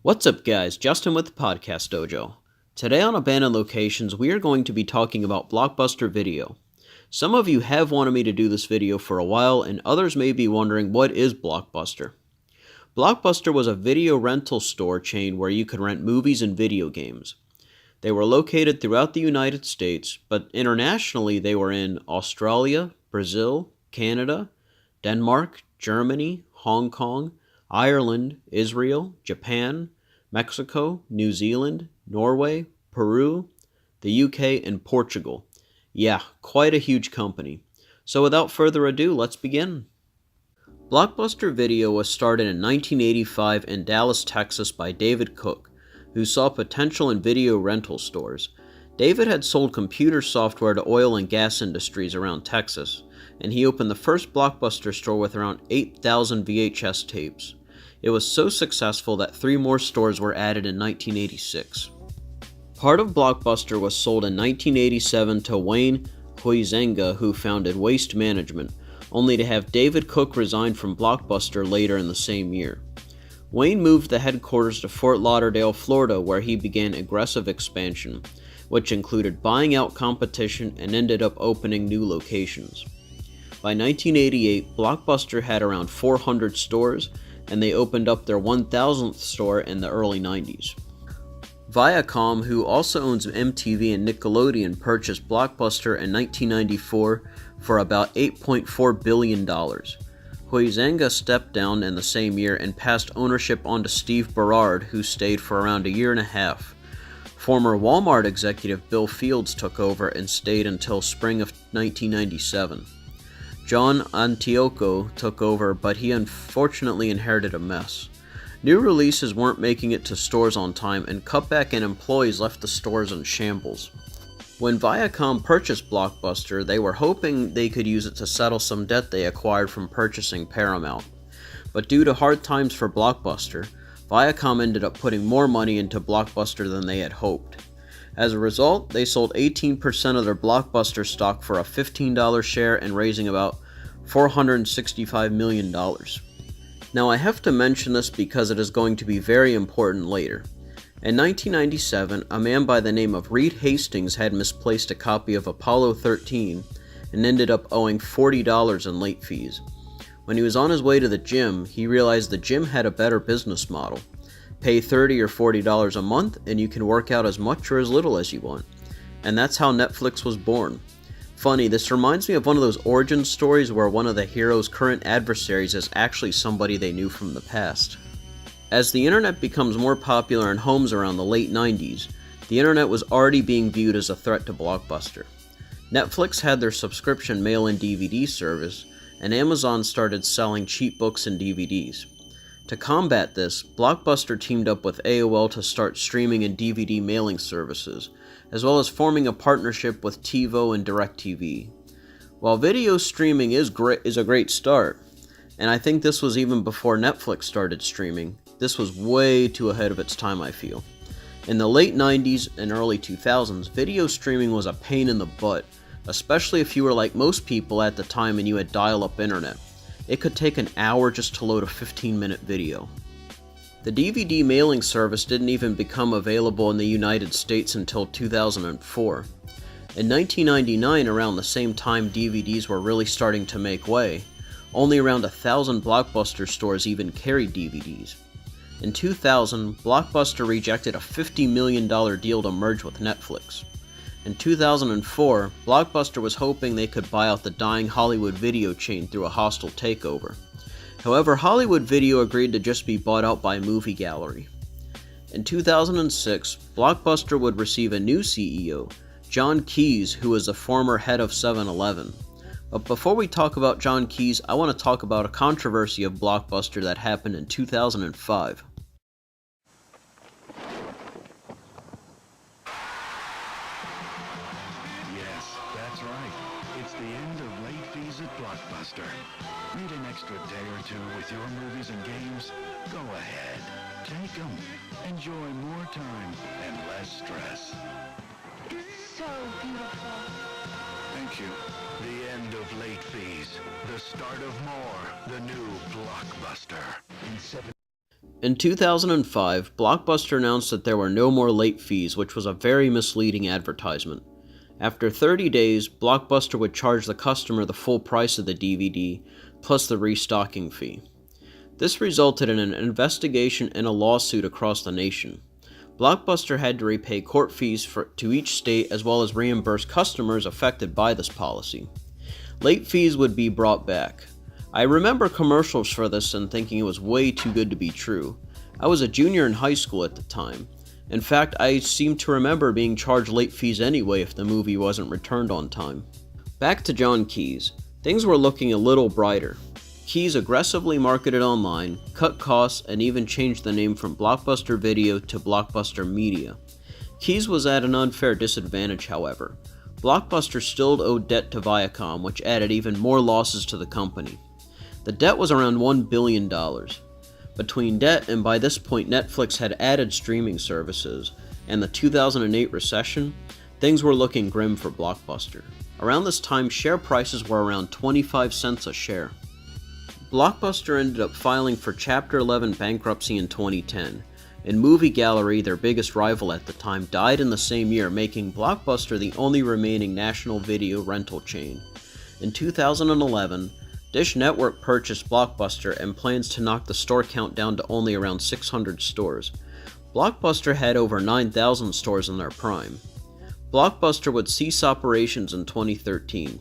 What's up, guys? Justin with the Podcast Dojo. Today on Abandoned Locations, we are going to be talking about Blockbuster Video. Some of you have wanted me to do this video for a while, and others may be wondering, what is Blockbuster? Blockbuster was a video rental store chain where you could rent movies and video games. They were located throughout the United States, but internationally they were in Australia, Brazil, Canada, Denmark, Germany, Hong Kong, Ireland, Israel, Japan, Mexico, New Zealand, Norway, Peru, the UK, and Portugal. Yeah, quite a huge company. So without further ado, let's begin. Blockbuster Video was started in 1985 in Dallas, Texas by David Cook, who saw potential in video rental stores. David had sold computer software to oil and gas industries around Texas, and he opened the first Blockbuster store with around 8,000 VHS tapes. It was so successful that 3 more stores were added in 1986. Part of Blockbuster was sold in 1987 to Wayne Huizenga, who founded Waste Management, only to have David Cook resign from Blockbuster later in the same year. Wayne moved the headquarters to Fort Lauderdale, Florida, where he began aggressive expansion, which included buying out competition and ended up opening new locations. By 1988, Blockbuster had around 400 stores, and they opened up their 1,000th store in the early 90s. Viacom, who also owns MTV and Nickelodeon, purchased Blockbuster in 1994 for about $8.4 billion. Huizenga stepped down in the same year and passed ownership on to Steve Berard, who stayed for around a year and a half. Former Walmart executive Bill Fields took over and stayed until spring of 1997. John Antioco took over, but he unfortunately inherited a mess. New releases weren't making it to stores on time, and cutback in employees left the stores in shambles. When Viacom purchased Blockbuster, they were hoping they could use it to settle some debt they acquired from purchasing Paramount. But due to hard times for Blockbuster, Viacom ended up putting more money into Blockbuster than they had hoped. As a result, they sold 18% of their Blockbuster stock for a $15 share and raising about $465 million. Now I have to mention this because it is going to be very important later. In 1997, a man by the name of Reed Hastings had misplaced a copy of Apollo 13 and ended up owing $40 in late fees. When he was on his way to the gym, he realized the gym had a better business model. Pay $30 or $40 a month and you can work out as much or as little as you want. And that's how Netflix was born. Funny, this reminds me of one of those origin stories where one of the hero's current adversaries is actually somebody they knew from the past. As the internet becomes more popular in homes around the late 90s, the internet was already being viewed as a threat to Blockbuster. Netflix had their subscription mail-in DVD service, and Amazon started selling cheap books and DVDs. To combat this, Blockbuster teamed up with AOL to start streaming and DVD mailing services, as well as forming a partnership with TiVo and DirecTV. While video streaming is a great start, and I think this was even before Netflix started streaming, this was way too ahead of its time, I feel. In the late 90s and early 2000s, video streaming was a pain in the butt, especially if you were like most people at the time and you had dial-up internet. It could take an hour just to load a 15-minute video. The DVD mailing service didn't even become available in the United States until 2004. In 1999, around the same time DVDs were really starting to make way, only around 1,000 Blockbuster stores even carried DVDs. In 2000, Blockbuster rejected a $50 million deal to merge with Netflix. In 2004, Blockbuster was hoping they could buy out the dying Hollywood video chain through a hostile takeover. However, Hollywood Video agreed to just be bought out by Movie Gallery. In 2006, Blockbuster would receive a new CEO, John Keyes, who was the former head of 7-Eleven. But before we talk about John Keyes, I want to talk about a controversy of Blockbuster that happened in 2005. Yes, that's right. It's the end of late fees at Blockbuster. Need an extra day or two with your movies and games? Go ahead. Take them. Enjoy more time and less stress. It's so beautiful. Thank you. The end of late fees. The start of more. The new Blockbuster. In 2005, Blockbuster announced that there were no more late fees, which was a very misleading advertisement. After 30 days, Blockbuster would charge the customer the full price of the DVD, plus the restocking fee. This resulted in an investigation and a lawsuit across the nation. Blockbuster had to repay court fees to each state as well as reimburse customers affected by this policy. Late fees would be brought back. I remember commercials for this and thinking it was way too good to be true. I was a junior in high school at the time. In fact, I seem to remember being charged late fees anyway if the movie wasn't returned on time. Back to John Keyes. Things were looking a little brighter. Keyes aggressively marketed online, cut costs, and even changed the name from Blockbuster Video to Blockbuster Media. Keyes was at an unfair disadvantage, however. Blockbuster still owed debt to Viacom, which added even more losses to the company. The debt was around $1 billion. Between debt and by this point Netflix had added streaming services, and the 2008 recession, things were looking grim for Blockbuster. Around this time, share prices were around 25 cents a share. Blockbuster ended up filing for Chapter 11 bankruptcy in 2010, and Movie Gallery, their biggest rival at the time, died in the same year, making Blockbuster the only remaining national video rental chain. In 2011, Dish Network purchased Blockbuster and plans to knock the store count down to only around 600 stores. Blockbuster had over 9,000 stores in their prime. Blockbuster would cease operations in 2013.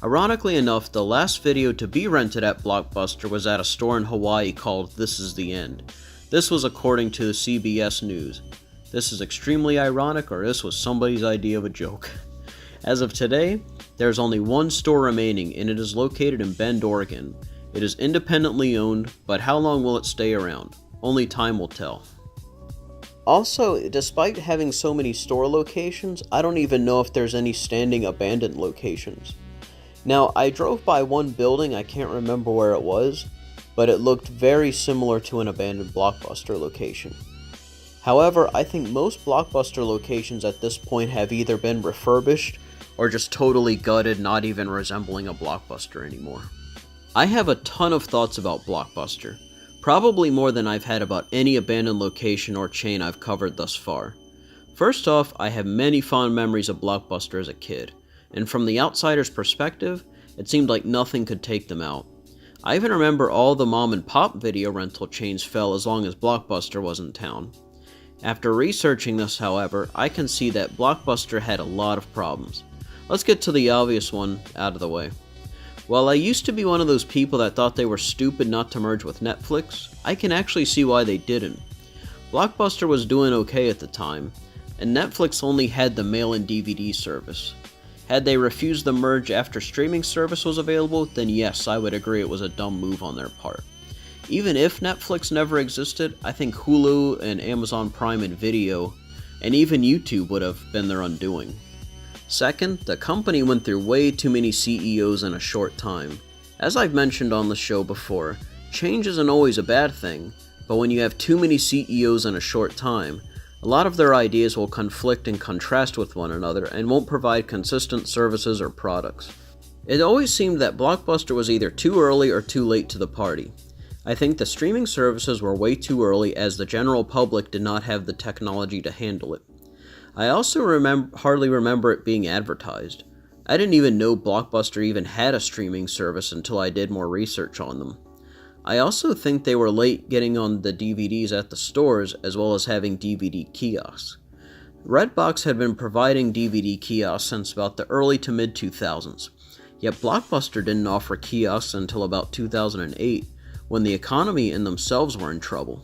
Ironically enough, the last video to be rented at Blockbuster was at a store in Hawaii called This Is the End. This was according to CBS News. This is extremely ironic, or this was somebody's idea of a joke. As of today, there is only one store remaining, and it is located in Bend, Oregon. It is independently owned, but how long will it stay around? Only time will tell. Also, despite having so many store locations, I don't even know if there's any standing abandoned locations. Now, I drove by one building, I can't remember where it was, but it looked very similar to an abandoned Blockbuster location. However, I think most Blockbuster locations at this point have either been refurbished or just totally gutted, not even resembling a Blockbuster anymore. I have a ton of thoughts about Blockbuster, probably more than I've had about any abandoned location or chain I've covered thus far. First off, I have many fond memories of Blockbuster as a kid, and from the outsider's perspective, it seemed like nothing could take them out. I even remember all the mom and pop video rental chains fell as long as Blockbuster was in town. After researching this, however, I can see that Blockbuster had a lot of problems. Let's get to the obvious one out of the way. While I used to be one of those people that thought they were stupid not to merge with Netflix, I can actually see why they didn't. Blockbuster was doing okay at the time, and Netflix only had the mail-in DVD service. Had they refused the merge after streaming service was available, then yes, I would agree it was a dumb move on their part. Even if Netflix never existed, I think Hulu and Amazon Prime and Video, and even YouTube would have been their undoing. Second, the company went through way too many CEOs in a short time. As I've mentioned on the show before, change isn't always a bad thing, but when you have too many CEOs in a short time, a lot of their ideas will conflict and contrast with one another and won't provide consistent services or products. It always seemed that Blockbuster was either too early or too late to the party. I think the streaming services were way too early as the general public did not have the technology to handle it. I also hardly remember it being advertised. I didn't even know Blockbuster even had a streaming service until I did more research on them. I also think they were late getting on the DVDs at the stores as well as having DVD kiosks. Redbox had been providing DVD kiosks since about the early to mid 2000s, yet Blockbuster didn't offer kiosks until about 2008, when the economy and themselves were in trouble.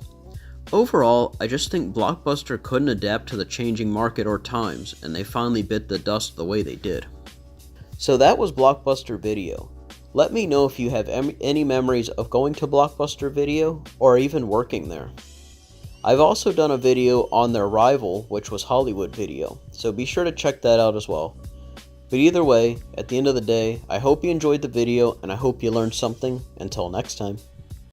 Overall, I just think Blockbuster couldn't adapt to the changing market or times, and they finally bit the dust the way they did. So that was Blockbuster Video. Let me know if you have any memories of going to Blockbuster Video, or even working there. I've also done a video on their rival, which was Hollywood Video, so be sure to check that out as well. But either way, at the end of the day, I hope you enjoyed the video, and I hope you learned something. Until next time.